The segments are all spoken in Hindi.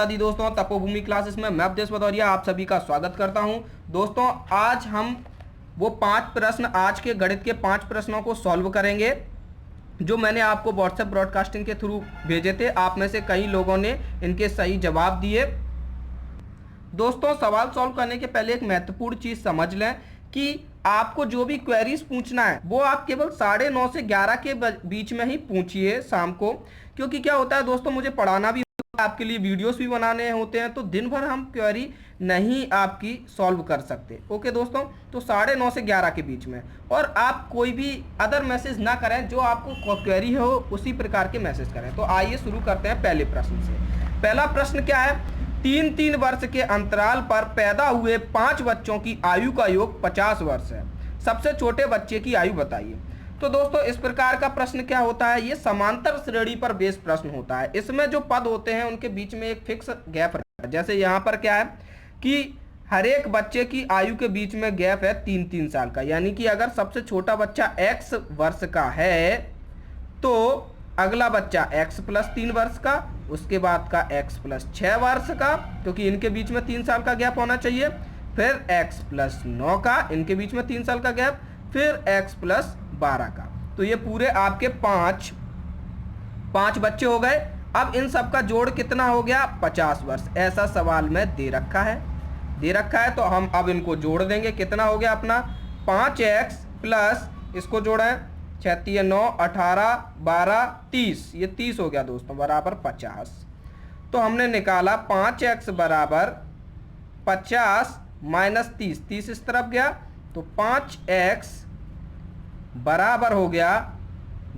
दी दोस्तों, तपोभूमि क्लासेस में मैं अवधेश भदौरिया आप सभी का स्वागत करता हूं। दोस्तों आज हम वो 5 प्रश्न, आज के गणित के 5 प्रश्नों को सॉल्व करेंगे जो मैंने आपको व्हाट्सएप ब्रॉडकास्टिंग के थ्रू भेजे थे। आप में से कई लोगों ने इनके सही जवाब दिए। दोस्तों सवाल सॉल्व करने के पहले एक महत्वपूर्ण चीज़ समझ लें कि आपको जो भी क्वेरीज पूछना है वो आप केवल 9:30 से 11 के बीच में ही पूछिए शाम को, क्योंकि क्या होता है दोस्तों, मुझे पढ़ाना भी आपके लिए वीडियोस भी बनाने होते हैं, तो दिन भर हम क्वेरी नहीं आपकी सॉल्व कर सकते। ओके दोस्तों, तो 9:30 से 11 के बीच में, और आप कोई भी अदर मैसेज ना करें, जो आपको क्वेरी हो उसी प्रकार के मैसेज करें। तो आइए शुरू करते हैं पहले प्रश्न से। पहला प्रश्न क्या है, 3-3 वर्ष के अंतराल पर पैदा हुए 5 बच्चों की आयु का योग 50 वर्ष है। सबसे छोटे बच्चे की आयु बताइए। तो दोस्तों इस प्रकार का प्रश्न क्या होता है, ये समांतर श्रेणी पर बेस्ड प्रश्न होता है। इसमें जो पद होते हैं उनके बीच में एक फिक्स गैप रहता है। जैसे यहाँ पर क्या है कि हर एक बच्चे की आयु के बीच में गैप है 3-3 साल का, यानी कि अगर सबसे छोटा बच्चा x वर्ष का है तो अगला बच्चा x + 3 वर्ष का, उसके बाद का x + 6 वर्ष का, क्योंकि इनके बीच में 3 साल का गैप होना चाहिए, फिर x + 9 का, इनके बीच में 3 साल का गैप, फिर x + 12 का। तो ये पूरे आपके 5 बच्चे हो गए। अब इन सब का जोड़ कितना हो गया, 50 वर्ष। ऐसा सवाल में दे रखा है तो हम अब इनको जोड़ देंगे। कितना हो गया अपना 5x प्लस इसको जोड़ा है 6 × 9 18 12 30, ये 30 हो गया दोस्तों, बराबर 50। तो हमने निकाला 5x बराबर 50 माइनस 30, 30 इस तरफ गया, तो 5x बराबर हो गया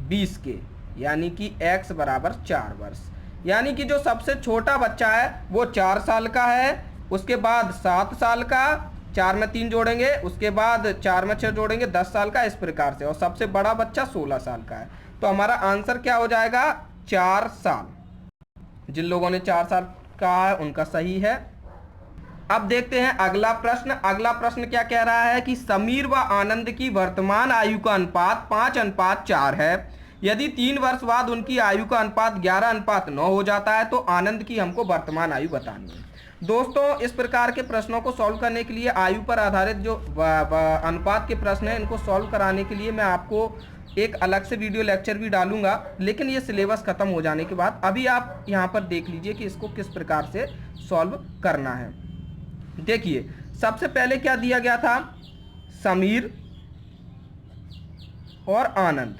20 के, यानी कि x बराबर 4 वर्ष। यानी कि जो सबसे छोटा बच्चा है वो 4 साल का है, उसके बाद 7 साल का, 4 में 3 जोड़ेंगे, उसके बाद 4 में 6 जोड़ेंगे, 10 साल का, इस प्रकार से, और सबसे बड़ा बच्चा 16 साल का है। तो हमारा आंसर क्या हो जाएगा, 4 साल। जिन लोगों ने 4 साल कहा है उनका सही है। अब देखते हैं अगला प्रश्न। अगला प्रश्न क्या कह रहा है कि समीर व आनंद की वर्तमान आयु का अनुपात 5:4 है। यदि 3 वर्ष बाद उनकी आयु का अनुपात 11:9 हो जाता है तो आनंद की हमको वर्तमान आयु बतानी है। दोस्तों इस प्रकार के प्रश्नों को सॉल्व करने के लिए, आयु पर आधारित जो अनुपात के प्रश्न हैं, इनको सॉल्व कराने के लिए मैं आपको एक अलग से वीडियो लेक्चर भी डालूंगा, लेकिन ये सिलेबस खत्म हो जाने के बाद। अभी आप यहाँ पर देख लीजिए कि इसको किस प्रकार से सॉल्व करना है। देखिए सबसे पहले क्या दिया गया था, समीर और आनंद,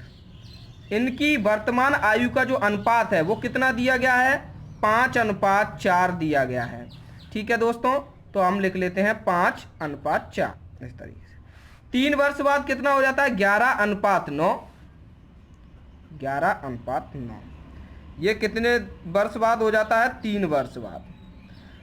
इनकी वर्तमान आयु का जो अनुपात है वो कितना दिया गया है, 5:4 दिया गया है। ठीक है दोस्तों, तो हम लिख लेते हैं 5:4 इस तरीके से। 3 वर्ष बाद कितना हो जाता है, 11:9। 11:9 ये कितने वर्ष बाद हो जाता है, 3 वर्ष बाद।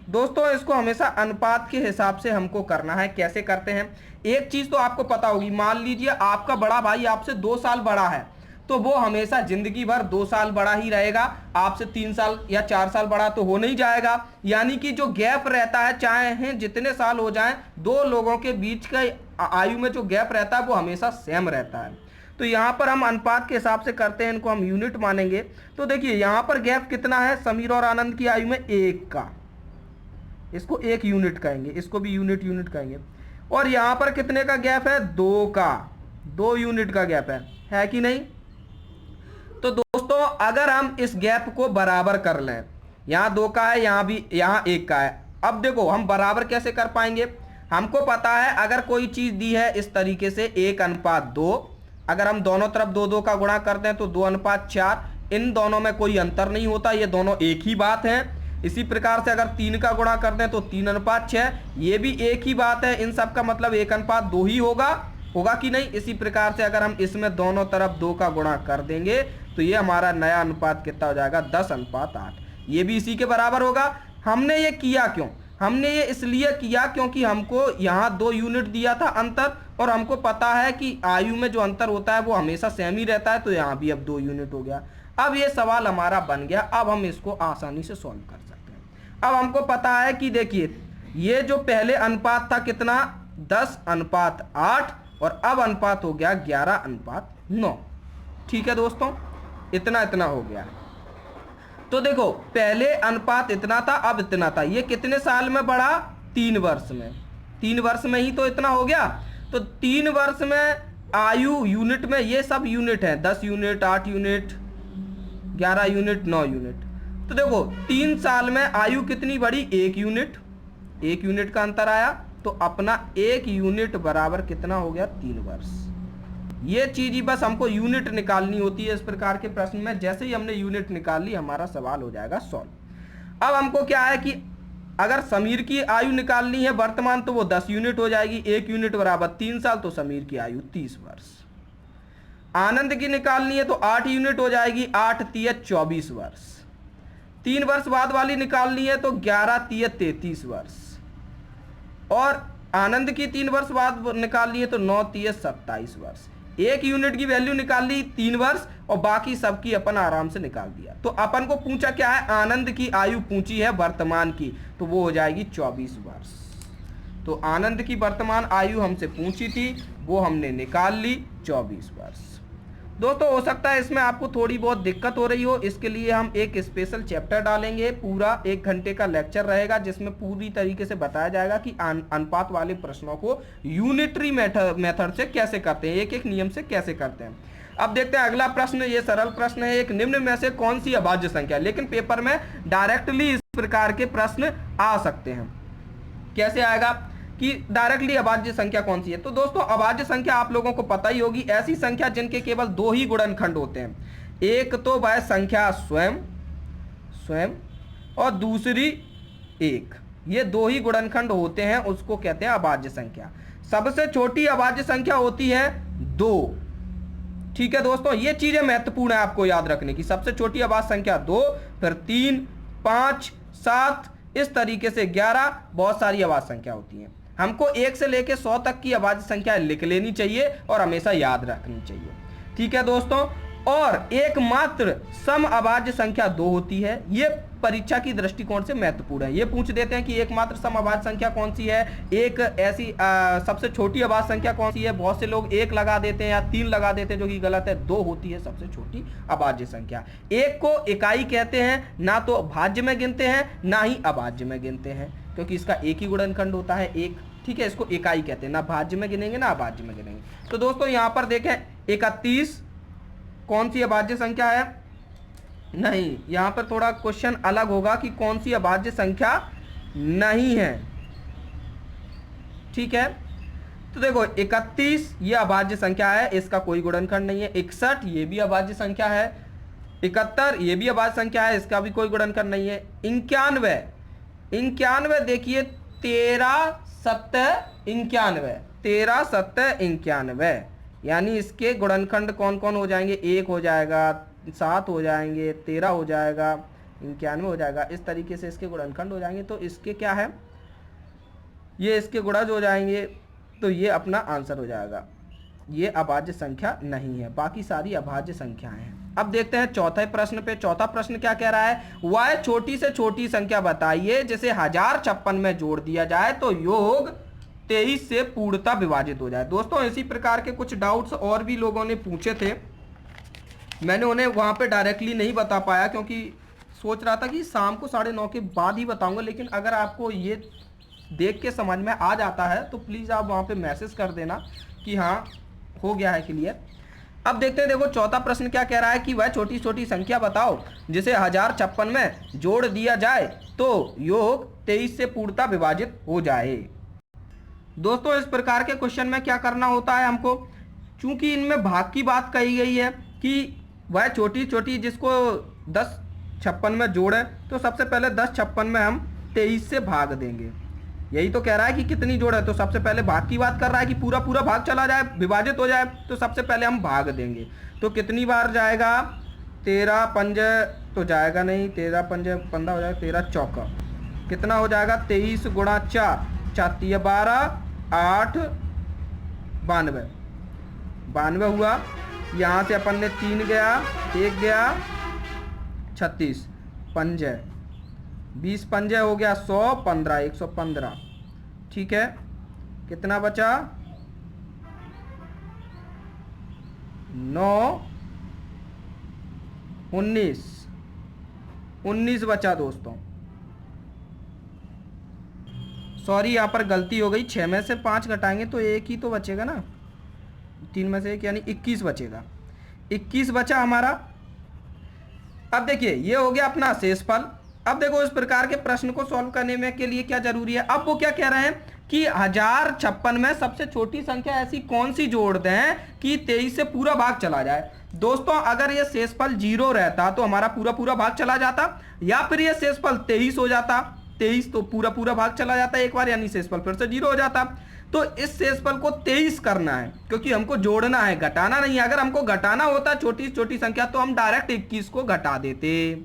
दोस्तों इसको हमेशा अनुपात के हिसाब से हमको करना है। कैसे करते हैं, एक चीज तो आपको पता होगी, मान लीजिए आपका बड़ा भाई आपसे 2 साल बड़ा है, तो वो हमेशा जिंदगी भर 2 साल बड़ा ही रहेगा। आपसे 3 साल या 4 साल बड़ा तो हो नहीं जाएगा। यानी कि जो गैप रहता है, चाहे जितने साल हो जाएं, 2 लोगों के बीच का आयु में जो गैप रहता है वो हमेशा सेम रहता है। तो यहाँ पर हम अनुपात के हिसाब से करते हैं, इनको हम यूनिट मानेंगे। तो देखिए यहाँ पर गैप कितना है, समीर और आनंद की आयु में 1 का, इसको 1 यूनिट कहेंगे, इसको भी यूनिट कहेंगे। और यहाँ पर कितने का गैप है, 2 का, 2 यूनिट का गैप है कि नहीं। तो दोस्तों अगर हम इस गैप को बराबर कर लें, यहाँ 2 का है, यहाँ 1 का है। अब देखो हम बराबर कैसे कर पाएंगे, हमको पता है अगर कोई चीज दी है इस तरीके से 1:2, अगर हम दोनों तरफ 2-2 का गुणा करते हैं तो 2:4, इन दोनों में कोई अंतर नहीं होता, ये दोनों एक ही बात है। इसी प्रकार से अगर 3 का गुणा करते हैं तो 3:6, ये भी एक ही बात है। इन सब का मतलब 1:2 ही होगा कि नहीं। इसी प्रकार से अगर हम इसमें दोनों तरफ 2 का गुणा कर देंगे तो ये हमारा नया अनुपात कितना हो जाएगा, 10:8। ये भी इसी के बराबर होगा। हमने ये किया क्यों, हमने ये इसलिए किया क्योंकि हमको यहाँ 2 यूनिट दिया था अंतर, और हमको पता है कि आयु में जो अंतर होता है वो हमेशा सेम ही रहता है। तो यहाँ भी अब 2 यूनिट हो गया। अब ये सवाल हमारा बन गया। अब हम इसको आसानी से सॉल्व कर सकते हैं। अब हमको पता है कि देखिए ये जो पहले अनुपात था कितना, 10:8, और अब अनुपात हो गया 11:9। ठीक है दोस्तों, इतना हो गया। तो देखो पहले अनुपात इतना था, अब इतना था। ये कितने साल में बढ़ा? 3 वर्ष में। 3 वर्ष में ही तो इतना हो गया। तो 3 वर्ष में आयु यूनिट में, ये सब यूनिट है, 10 यूनिट, 8 यूनिट, 11 यूनिट, 9 यूनिट। तो देखो 3 साल में आयु कितनी बढ़ी? 1 यूनिट। 1 यूनिट का अंतर आया, तो अपना 1 यूनिट बराबर कितना हो गया? 3 वर्ष। ये चीज ही बस हमको यूनिट निकालनी होती है इस प्रकार के प्रश्न में। जैसे ही हमने यूनिट निकाल ली, हमारा सवाल हो जाएगा सॉल्व। अब हमको क्या है कि अगर समीर की आयु निकालनी है वर्तमान, तो वो 10 यूनिट हो जाएगी। 1 यूनिट बराबर 3 साल, तो समीर की आयु 30 वर्ष। आनंद की निकालनी है तो 8 यूनिट हो जाएगी, 8 तिया 24 वर्ष। 3 वर्ष बाद वाली निकालनी है तो 11 तिया 33 वर्ष। और आनंद की 3 वर्ष बाद निकालनी है तो 9 तिया 27 वर्ष। 1 यूनिट की वैल्यू निकाल ली 3 वर्ष, और बाकी सबकी अपन आराम से निकाल दिया। तो अपन को पूछा क्या है? आनंद की आयु पूछी है वर्तमान की, तो वो हो जाएगी 24 वर्ष। तो आनंद की वर्तमान आयु हमसे पूछी थी, वो हमने निकाल ली 24 वर्ष। दोस्तों हो सकता है इसमें आपको थोड़ी बहुत दिक्कत हो रही हो, इसके लिए हम एक स्पेशल चैप्टर डालेंगे। पूरा 1 घंटे का लेक्चर रहेगा, जिसमें पूरी तरीके से बताया जाएगा कि अनुपात वाले प्रश्नों को यूनिटरी मेथड से कैसे करते हैं, एक एक नियम से कैसे करते हैं। अब देखते हैं अगला प्रश्न। ये सरल प्रश्न है, एक निम्न में से कौन सी अभाज्य संख्या, लेकिन पेपर में डायरेक्टली इस प्रकार के प्रश्न आ सकते हैं। कैसे आएगा कि डायरेक्टली अभाज्य संख्या कौन सी है? तो दोस्तों अभाज्य संख्या आप लोगों को पता ही होगी, ऐसी संख्या जिनके केवल 2 ही गुणनखंड होते हैं। एक तो वह संख्या स्वयं और दूसरी 1। ये 2 ही गुणनखंड होते हैं, उसको कहते हैं अभाज्य संख्या। सबसे छोटी अभाज्य संख्या होती है 2। ठीक है दोस्तों, ये चीजें महत्वपूर्ण है आपको याद रखने की। सबसे छोटी अभाज्य संख्या 2, फिर 3, 5, 7, इस तरीके से 11 बहुत सारी अभाज्य संख्या होती हैं। हमको 1 से लेकर 100 तक की अभाज्य संख्या लिख लेनी चाहिए और हमेशा याद रखनी चाहिए। ठीक है दोस्तों, और एकमात्र सम अभाज्य संख्या 2 होती है। ये परीक्षा की दृष्टिकोण से महत्वपूर्ण है। ये पूछ देते हैं कि एकमात्र सम अभाज्य संख्या कौन सी है, एक ऐसी सबसे छोटी अभाज्य संख्या कौन सी है। बहुत से लोग 1 लगा देते हैं या 3 लगा देते हैं, जो कि गलत है। 2 होती है सबसे छोटी अभाज्य संख्या। 1 को इकाई कहते हैं, ना तो भाज्य में गिनते हैं ना ही अभाज्य में गिनते हैं, क्योंकि इसका एक ही गुणनखंड होता है 1। ठीक है, इसको इकाई कहते हैं, ना भाज्य में गिनेंगे ना अभाज्य में गिनेंगे। तो दोस्तों यहाँ पर देखें 31 कौन सी अभाज्य संख्या है? नहीं, यहां पर थोड़ा क्वेश्चन अलग होगा कि कौन सी अभाज्य संख्या नहीं है। ठीक है, तो देखो 31 ये अभाज्य संख्या है, इसका कोई गुणनखंड नहीं है। 61 ये भी अभाज्य संख्या है। 71 ये भी अभाज्य संख्या है, इसका भी कोई गुणनखंड नहीं है। 91 देखिए 13 7 91, 13 7 91, यानी इसके गुणनखंड कौन कौन हो जाएंगे? 1 हो जाएगा, 7 हो जाएंगे, 13 हो जाएगा, 91 हो जाएगा। इस तरीके से इसके गुणनखंड हो जाएंगे। तो इसके क्या है, ये इसके गुणज हो जाएंगे, तो ये अपना आंसर हो जाएगा। ये अभाज्य संख्या नहीं है, बाकी सारी अभाज्य संख्याएं हैं। अब देखते हैं चौथे प्रश्न पे। चौथा प्रश्न क्या कह रहा है? वह छोटी से छोटी संख्या बताइए जिसे 1056 में जोड़ दिया जाए तो योग 23 से पूर्णतः विभाजित हो जाए। दोस्तों इसी प्रकार के कुछ डाउट्स और भी लोगों ने पूछे थे, मैंने उन्हें वहां पे डायरेक्टली नहीं बता पाया, क्योंकि सोच रहा था कि शाम को 9:30 के बाद ही बताऊंगा। लेकिन अगर आपको ये देख के समझ में आ जाता है तो प्लीज़ आप वहाँ पे मैसेज कर देना कि हाँ हो गया है क्लियर। अब देखते हैं, देखो चौथा प्रश्न क्या कह रहा है कि वह छोटी छोटी संख्या बताओ जिसे 1056 में जोड़ दिया जाए तो योग 23 से पूर्णतः विभाजित हो जाए। दोस्तों इस प्रकार के क्वेश्चन में क्या करना होता है हमको, चूंकि इनमें भाग की बात कही गई है कि वह छोटी छोटी जिसको 1056 में जोड़े, तो सबसे पहले 1056 में हम 23 से भाग देंगे। यही तो कह रहा है कि कितनी जोड़ है, तो सबसे पहले भाग की बात कर रहा है कि पूरा पूरा भाग चला जाए, विभाजित हो जाए। तो सबसे पहले हम भाग देंगे, तो कितनी बार जाएगा? 13 5 तो जाएगा नहीं, 13 5 15 हो जाएगा, 13 चौका कितना हो जाएगा? 23 गुणा 4 4 12 8 92 हुआ। यहाँ से अपन ने 3 गया, 1 गया, 36 पंजे 20 पंजे हो गया 100, 15 115। ठीक है, कितना बचा? 9 19 19 बचा दोस्तों, सॉरी यहाँ पर गलती हो गई, 6 में से 5 घटाएंगे तो एक ही तो बचेगा ना, 3 में से एक यानी 21 बचेगा, 21 बचा हमारा। अब देखिए ये हो गया अपना शेषफल। अब देखो इस प्रकार के प्रश्न को सॉल्व करने में के लिए क्या जरूरी है, अब वो क्या कह रहे हैं कि 1056 में सबसे छोटी संख्या ऐसी कौन सी जोड़ दें कि 23 से पूरा भाग चला जाए। दोस्तों अगर ये शेषफल 0 रहता तो हमारा पूरा पूरा भाग चला जाता, या फिर ये शेषफल 23 हो जाता, 23 तो पूरा पूरा भाग चला जाता एक बार, यानी शेषफल फिर से 0 हो जाता। तो इस शेषफल को 23 करना है क्योंकि हमको जोड़ना है, घटाना नहीं है। अगर हमको घटाना होता छोटी छोटी संख्या तो हम डायरेक्ट 21 को घटा देते।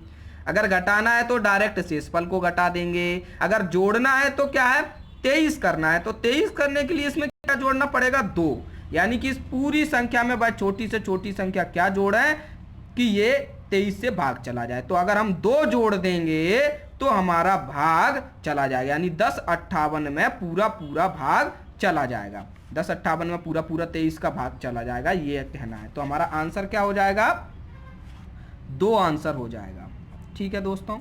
अगर घटाना है तो डायरेक्ट शेषफल को घटा देंगे, अगर जोड़ना है तो क्या है 23 करना है। तो 23 करने के लिए इसमें क्या जोड़ना पड़ेगा 2, यानी कि इस पूरी संख्या में भाई छोटी से छोटी संख्या क्या जोड़ें कि ये 23 से भाग चला जाए। तो अगर हम 2 जोड़ देंगे तो हमारा भाग चला जाएगा, यानी 1058 में पूरा पूरा भाग चला जाएगा, 1058 में पूरा पूरा 23 का भाग चला जाएगा, ये कहना है। तो हमारा आंसर क्या हो जाएगा 2 आंसर हो जाएगा। ठीक है दोस्तों,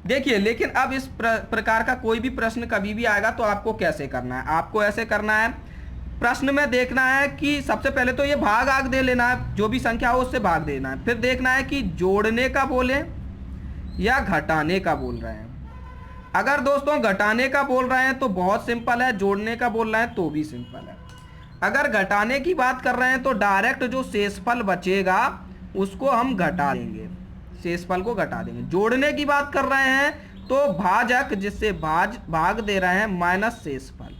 देखिए लेकिन अब इस प्रकार का कोई भी प्रश्न कभी भी आएगा तो आपको कैसे करना है, आपको ऐसे करना है, प्रश्न में देखना है कि सबसे पहले तो ये भाग आग दे लेना है, जो भी संख्या हो उससे भाग देना है, फिर देखना है कि जोड़ने का बोले या घटाने का बोल रहे हैं। अगर दोस्तों घटाने का बोल रहे हैं तो बहुत सिंपल है, जोड़ने का बोल रहे हैं तो भी सिंपल है। अगर घटाने की बात कर रहे हैं तो डायरेक्ट जो शेषफल बचेगा उसको हम घटा देंगे, शेषफल को घटा देंगे। जोड़ने की बात कर रहे हैं तो भाजक जिससे भाग दे रहे हैं माइनस शेषफल,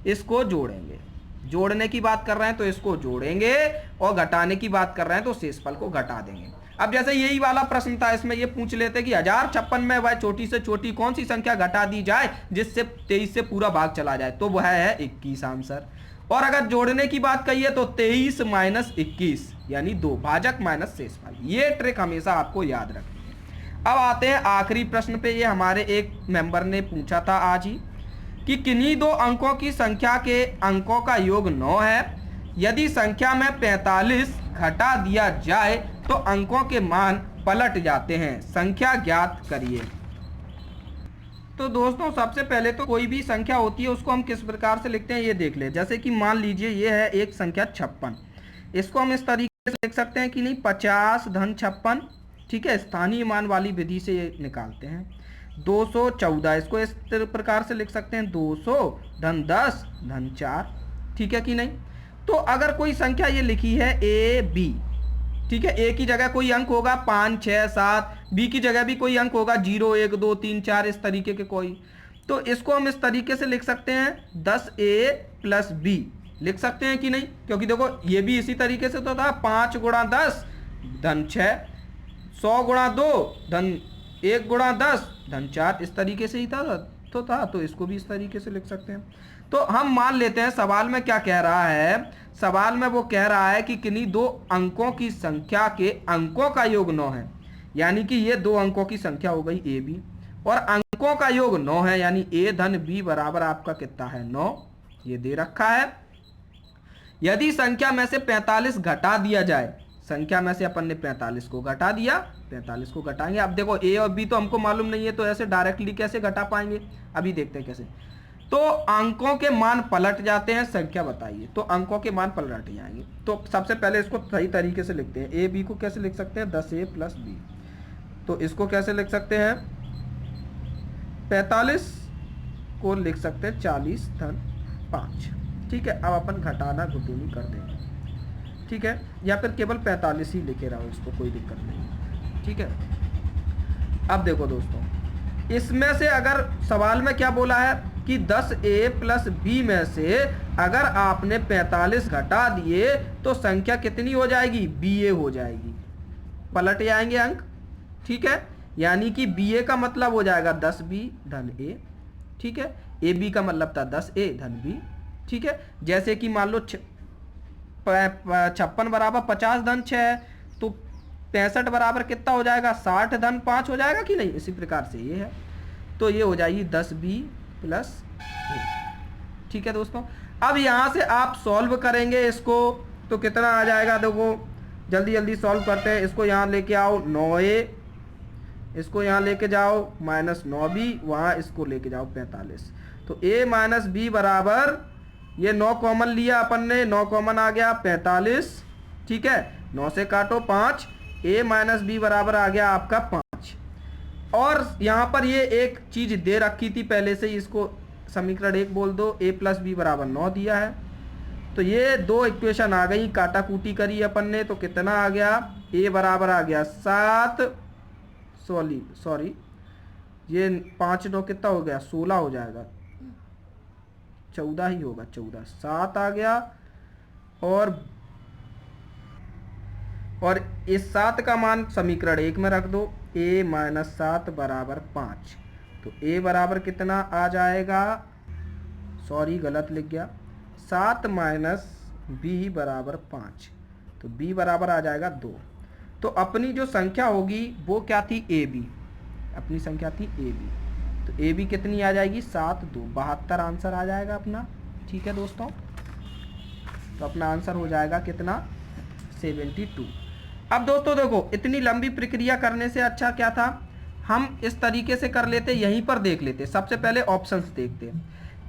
इसको जोड़ेंगे। जोड़ने की बात कर रहे हैं तो इसको जोड़ेंगे, और घटाने की बात कर रहे हैं तो शेषफल को घटा देंगे। अब जैसे यही वाला प्रश्न था, इसमें ये पूछ लेते कि 1056 में वह छोटी से छोटी कौन सी संख्या घटा दी जाए जिससे 23 से पूरा भाग चला जाए, तो वह है 21 आंसर। और अगर जोड़ने की बात कहिए तो 23 माइनस 21 यानी 2, भाजक माइनस शेषफल। ये ट्रिक हमेशा आपको याद रखनी है। अब आते हैं आखिरी प्रश्न पे, ये हमारे एक मेंबर ने पूछा था आज ही कि किन्हीं 2 अंकों की संख्या के अंकों का योग 9 है, यदि संख्या में 45 घटा दिया जाए तो अंकों के मान पलट जाते हैं, संख्या ज्ञात करिए। तो दोस्तों सबसे पहले तो कोई भी संख्या होती है उसको हम किस प्रकार से लिखते हैं ये देख ले। जैसे कि मान लीजिए ये है एक संख्या 56, इसको हम इस तरीके से लिख सकते हैं कि नहीं 50 धन 56, ठीक है, स्थानीय मान वाली विधि से ये निकालते हैं। 214 इसको इस प्रकार से लिख सकते हैं 200 धन 10 धन 4, ठीक है कि नहीं। तो अगर कोई संख्या ये लिखी है ए बी, ठीक है, ए की जगह कोई अंक होगा 5 6 7, बी की जगह भी कोई अंक होगा 0 1 2 3 4 इस तरीके के कोई, तो इसको हम इस तरीके से लिख सकते हैं 10a प्लस बी लिख सकते हैं कि नहीं, क्योंकि देखो ये भी इसी तरीके से तो था 5 गुणा 10 धन 6, 100 गुणा 2 धन 1 गुणा 10 धन 4, इस तरीके से ही था तो इसको भी इस तरीके से लिख सकते हैं। तो हम मान लेते हैं सवाल में क्या कह रहा है, सवाल में वो कह रहा है कि किन्हीं 2 अंकों की संख्या के अंकों का योग 9 है, यानी कि ये 2 अंकों की संख्या हो गई ए बी, और अंकों का योग 9 है, यानी ए धन बी बराबर आपका कितना है 9, ये दे रखा है। यदि संख्या में से 45 घटा दिया जाए, संख्या में से अपन ने 45 को घटा दिया, 45 को घटाएंगे। अब देखो ए और बी तो हमको मालूम नहीं है तो ऐसे डायरेक्टली कैसे घटा पाएंगे, अभी देखते हैं कैसे। तो अंकों के मान पलट जाते हैं, संख्या बताइए। तो अंकों के मान पलट जाएंगे, तो सबसे पहले इसको सही तरीके से लिखते हैं। ए बी को कैसे लिख सकते हैं 10a प्लस बी, तो इसको कैसे लिख सकते हैं 45 को लिख सकते हैं 40 धन 5, ठीक है। अब अपन घटाना घुटूनी कर देंगे, ठीक है, या फिर केवल 45 ही लिखे रहो, इसको कोई दिक्कत नहीं, ठीक है। अब देखो दोस्तों इसमें से अगर सवाल में क्या बोला है कि 10a प्लस बी में से अगर आपने 45 घटा दिए तो संख्या कितनी हो जाएगी ba हो जाएगी, पलट जाएंगे अंक, ठीक है, यानी कि ba का मतलब हो जाएगा 10b धन a, ठीक है, ab का मतलब था 10a धन b, ठीक है। जैसे कि मान लो 56 बराबर 50 धन 6 है तो 65 बराबर कितना हो जाएगा 60 धन 5 हो जाएगा कि नहीं, इसी प्रकार से ये है, तो ये हो जाएगी 10b प्लस a, ठीक है दोस्तों। अब यहाँ से आप सॉल्व करेंगे इसको तो कितना आ जाएगा, देखो जल्दी जल्दी सॉल्व करते हैं इसको। यहाँ लेके आओ 9a इसको यहाँ लेके जाओ -9b, वहाँ इसको लेके जाओ 45। तो a माइनस बी बराबर, ये 9 कॉमन लिया अपन ने, 9 कॉमन आ गया 45, ठीक है, 9 से काटो 5, a माइनस बी बराबर आ गया आपका 5। और यहाँ पर ये एक चीज दे रखी थी पहले से ही, इसको समीकरण 1 बोल दो, a प्लस बी बराबर 9 दिया है। तो ये दो इक्वेशन आ गई, काटा कूटी करी अपन ने, तो कितना आ गया, a बराबर आ गया 7, सॉरी ये 5 9 कितना हो गया, 16 हो जाएगा, 14 ही होगा, 14, 7 आ गया। और इस 7 का मान समीकरण 1 में रख दो, a माइनस 7 बराबर 5। तो a बराबर कितना आ जाएगा, सॉरी गलत लिख गया, 7 माइनस b बराबर 5। तो b बराबर आ जाएगा 2। तो अपनी जो संख्या होगी वो क्या थी, ab, अपनी संख्या थी ab। तो ab कितनी आ जाएगी, 7 2 72 आंसर आ जाएगा अपना। ठीक है दोस्तों, तो अपना आंसर हो जाएगा कितना, 72। अब दोस्तों देखो, इतनी लंबी प्रक्रिया करने से अच्छा क्या था, हम इस तरीके से कर लेते, यहीं पर देख लेते। सबसे पहले ऑप्शंस देखते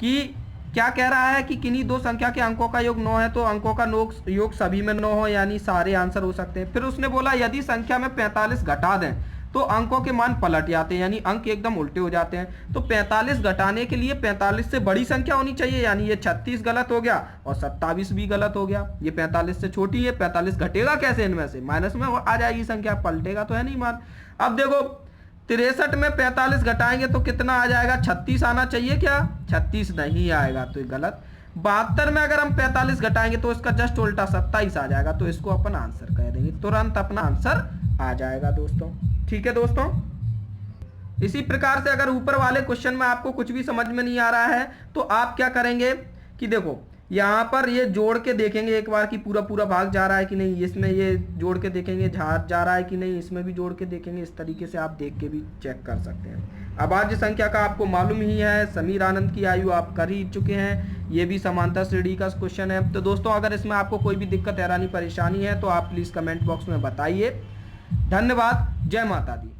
कि क्या कह रहा है कि किन्हीं दो संख्या के अंकों का योग 9 है तो अंकों का योग सभी में 9 हो, यानी सारे आंसर हो सकते हैं। फिर उसने बोला यदि संख्या में 45 घटा दें तो अंकों के मान पलट जाते हैं, यानी अंक एकदम उल्टे हो जाते हैं। तो 45 घटाने के लिए 45 से बड़ी संख्या होनी चाहिए, यानी ये 36 गलत हो गया और 27 भी गलत हो गया। ये 45 से छोटी है, 45 घटेगा कैसे इनमें से, माइनस में आ जाएगी संख्या, पलटेगा तो है नहीं मान। अब देखो 63 में 45 घटाएंगे तो कितना आ जाएगा, 36 आना चाहिए क्या, 36 नहीं आएगा, तो ये गलत। 72 में अगर हम 45 घटाएंगे तो इसका जस्ट उल्टा 27 आ जाएगा, तो इसको अपन आंसर कह देंगे, तुरंत अपना आंसर आ जाएगा दोस्तों। ठीक है दोस्तों, इसी प्रकार से अगर ऊपर वाले क्वेश्चन में आपको कुछ भी समझ में नहीं आ रहा है तो आप क्या करेंगे कि देखो यहाँ पर ये जोड़ के देखेंगे एक बार कि पूरा पूरा भाग जा रहा है कि नहीं, इसमें ये जोड़ के देखेंगे जा रहा है कि नहीं, इसमें भी जोड़ के देखेंगे। इस तरीके से आप देख के भी चेक कर सकते हैं। अभाज्य संख्या का आपको मालूम ही है, समीर आनंद की आयु आप कर ही चुके हैं, ये भी समांतर श्रेणी का क्वेश्चन है। तो दोस्तों अगर इसमें आपको कोई भी दिक्कत हैरानी परेशानी है तो आप प्लीज़ कमेंट बॉक्स में बताइए। धन्यवाद, जय माता दी।